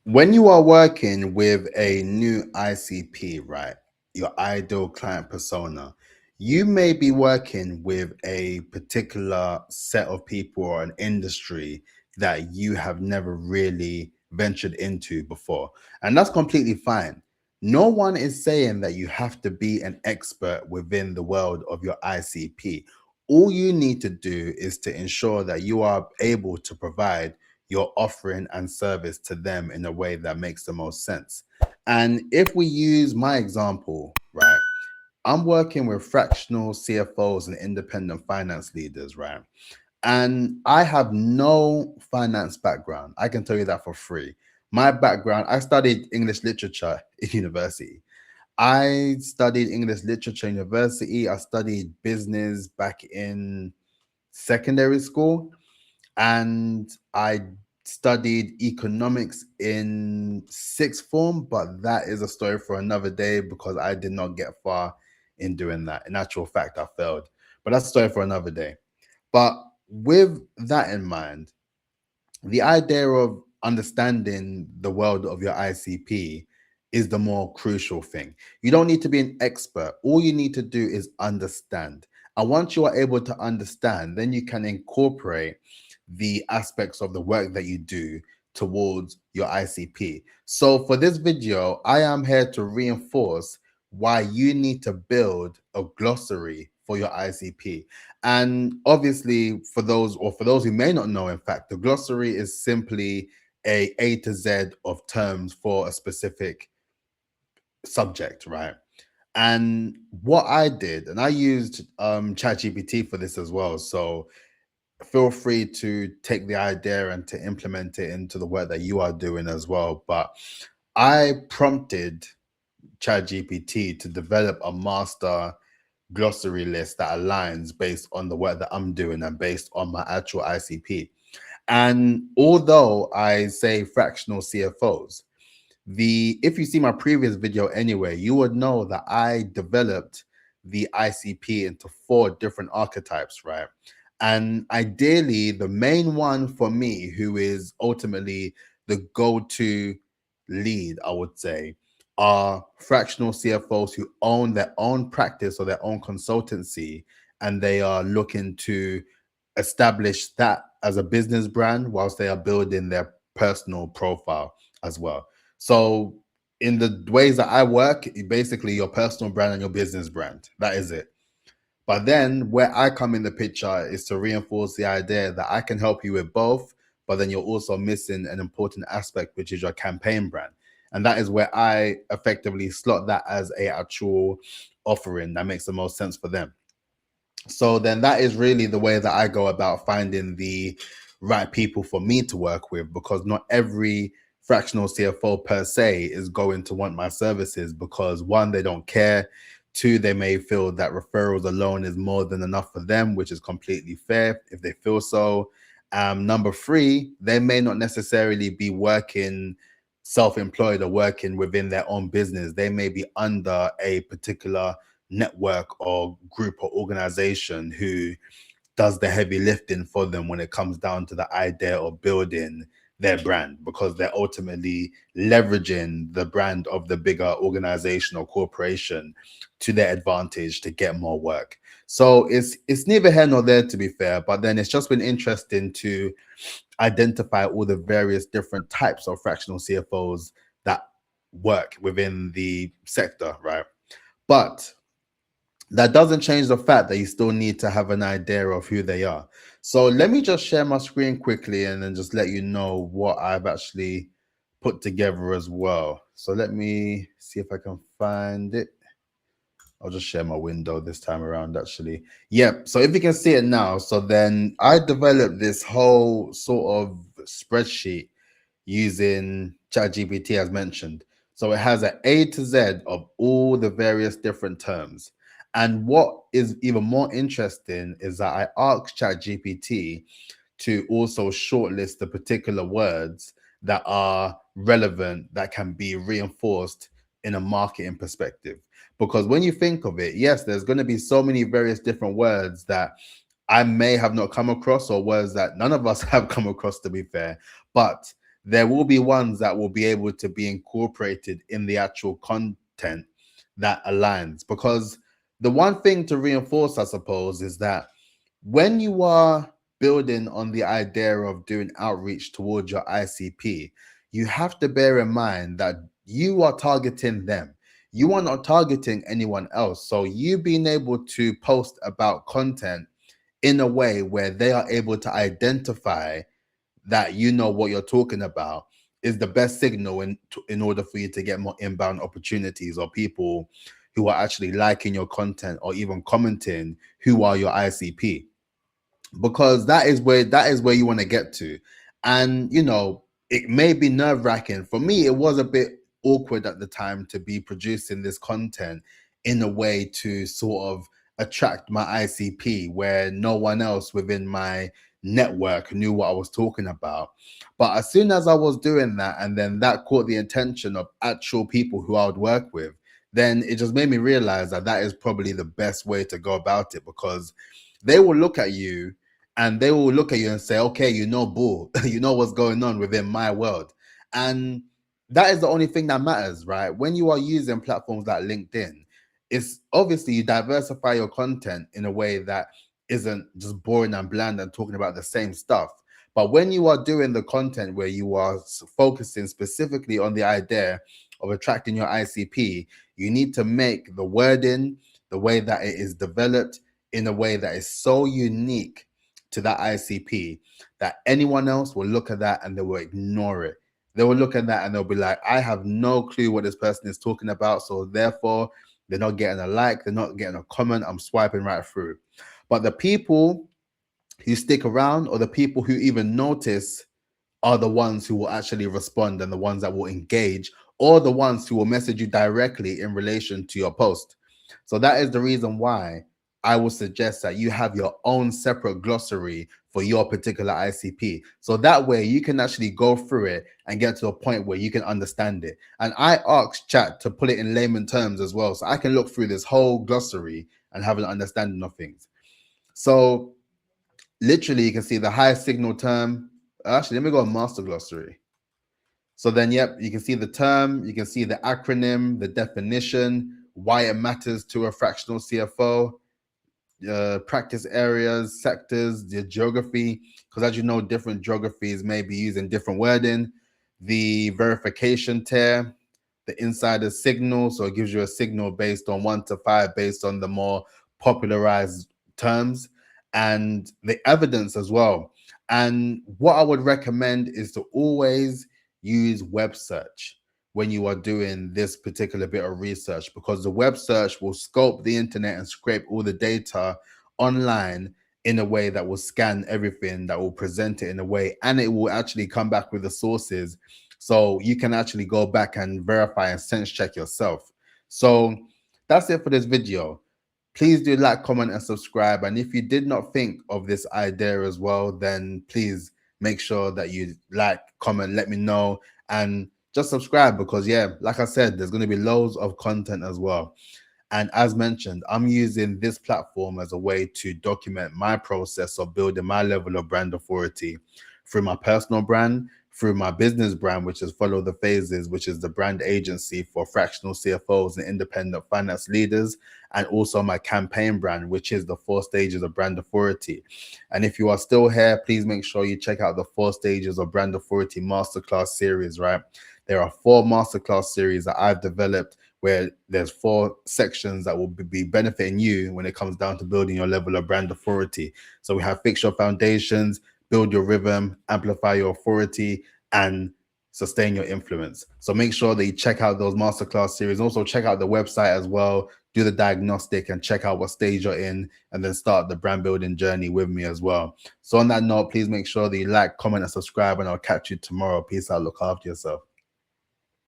When you are working with a new ICP, right, your ideal client persona, you may be working with a particular set of people or an industry that you have never really ventured into before. And that's completely fine. No one is saying that you have to be an expert within the world of your ICP. All you need to do is to ensure that you are able to provide your offering and service to them in a way that makes the most sense. And if we use my example, right, I'm working with fractional CFOs and independent finance leaders, right? And I have no finance background. I can tell you that for free. My background, I studied English literature in university. I studied English literature in university. I studied business back in secondary school, and I studied economics in sixth form, but that is a story for another day because I did not get far in doing that. In actual fact, I failed, but that's a story for another day. But with that in mind, the idea of understanding the world of your ICP is the more crucial thing. You don't need to be an expert. All you need to do is understand. And once you are able to understand, then you can incorporate the aspects of the work that you do towards your ICP. So for this video, I am here to reinforce why you need to build a glossary for your ICP. And obviously, for those who may not know, in fact, the glossary is simply A to Z of terms for a specific subject, right? And what I did, and I used ChatGPT for this as well. So feel free to take the idea and to implement it into the work that you are doing as well. But I prompted ChatGPT to develop a master glossary list that aligns based on the work that I'm doing and based on my actual ICP. And although I say fractional CFOs, the if you see my previous video anyway, you would know that I developed the ICP into 4 different archetypes, right? And ideally, the main one for me, who is ultimately the go-to lead, I would say, are fractional CFOs who own their own practice or their own consultancy, and they are looking to establish that as a business brand whilst they are building their personal profile as well. So in the ways that I work, basically your personal brand and your business brand. That is it. But then where I come in the picture is to reinforce the idea that I can help you with both, but then you're also missing an important aspect, which is your campaign brand. And that is where I effectively slot that as a actual offering that makes the most sense for them. So then that is really the way that I go about finding the right people for me to work with, because not every fractional CFO per se is going to want my services because, one, they don't care. Two, they may feel that referrals alone is more than enough for them, which is completely fair if they feel so. Number three, they may not necessarily be working self-employed or working within their own business. They may be under a particular network or group or organization who does the heavy lifting for them when it comes down to the idea of building their brand, because they're ultimately leveraging the brand of the bigger organization or corporation to their advantage to get more work. So it's neither here nor there, to be fair, but then it's just been interesting to identify all the various different types of fractional CFOs that work within the sector, right? But that doesn't change the fact that you still need to have an idea of who they are. So let me just share my screen quickly and then just let you know what I've actually put together as well. So let me see if I can find it. I'll just share my window this time around, actually. Yep. So if you can see it now, so then I developed this whole sort of spreadsheet using ChatGPT as mentioned. So it has an A to Z of all the various different terms. And what is even more interesting is that I asked ChatGPT to also shortlist the particular words that are relevant, that can be reinforced in a marketing perspective. Because when you think of it, yes, there's going to be so many various different words that I may have not come across, or words that none of us have come across, to be fair. But there will be ones that will be able to be incorporated in the actual content that aligns. Because the one thing to reinforce, I suppose, is that when you are building on the idea of doing outreach towards your ICP, you have to bear in mind that you are targeting them. You are not targeting anyone else. So you being able to post about content in a way where they are able to identify that you know what you're talking about is the best signal in order for you to get more inbound opportunities or people who are actually liking your content or even commenting who are your ICP, because that is where you want to get to. And it may be nerve-wracking. For me, it was a bit awkward at the time to be producing this content in a way to sort of attract my ICP where no one else within my network knew what I was talking about. But as soon as I was doing that, and then that caught the attention of actual people who I would work with, then it just made me realize that that is probably the best way to go about it, because they will look at you and they will look at you and say, okay, bull, you know what's going on within my world. And that is the only thing that matters, right? When you are using platforms like LinkedIn, it's obviously you diversify your content in a way that isn't just boring and bland and talking about the same stuff. But when you are doing the content where you are focusing specifically on the idea of attracting your ICP, you need to make the wording, the way that it is developed, in a way that is so unique to that ICP that anyone else will look at that and they will ignore it. They will look at that and they'll be like, I have no clue what this person is talking about. So therefore, they're not getting a like, they're not getting a comment. I'm swiping right through. But the people who stick around, or the people who even notice, are the ones who will actually respond and the ones that will engage, or the ones who will message you directly in relation to your post. So that is the reason why I would suggest that you have your own separate glossary for your particular ICP. So that way you can actually go through it and get to a point where you can understand it. And I asked chat to put it in layman terms as well, so I can look through this whole glossary and have an understanding of things. So literally you can see the high signal term. Actually, let me go on master glossary. So then, yep, you can see the term, you can see the acronym, the definition, why it matters to a fractional CFO, practice areas, sectors, the geography, because as you know, different geographies may be using different wording, the verification tier, the insider signal. So it gives you a signal based on 1 to 5, based on the more popularized terms, and the evidence as well. And what I would recommend is to always use web search when you are doing this particular bit of research, because the web search will scope the internet and scrape all the data online in a way that will scan everything, that will present it in a way, and it will actually come back with the sources, so you can actually go back and verify and sense check yourself. So that's it for this video. Please do like, comment, and subscribe. And if you did not think of this idea as well, then please make sure that you like, comment, let me know, and just subscribe, because yeah, like I said, there's going to be loads of content as well. And as mentioned, I'm using this platform as a way to document my process of building my level of brand authority through my personal brand, through my business brand, which is Follow the Phases, which is the brand agency for fractional CFOs and independent finance leaders, and also my campaign brand, which is the 4 stages of brand authority. And if you are still here, please make sure you check out the 4 stages of brand authority masterclass series, right? There are 4 masterclass series that I've developed, where there's 4 sections that will be benefiting you when it comes down to building your level of brand authority. So we have Fix Your Foundations, Build Your Rhythm, Amplify Your Authority, and Sustain Your Influence. So make sure that you check out those masterclass series. Also check out the website as well, do the diagnostic and check out what stage you're in, and then start the brand building journey with me as well. So on that note, please make sure that you like, comment, and subscribe, and I'll catch you tomorrow. Peace out. Look after yourself.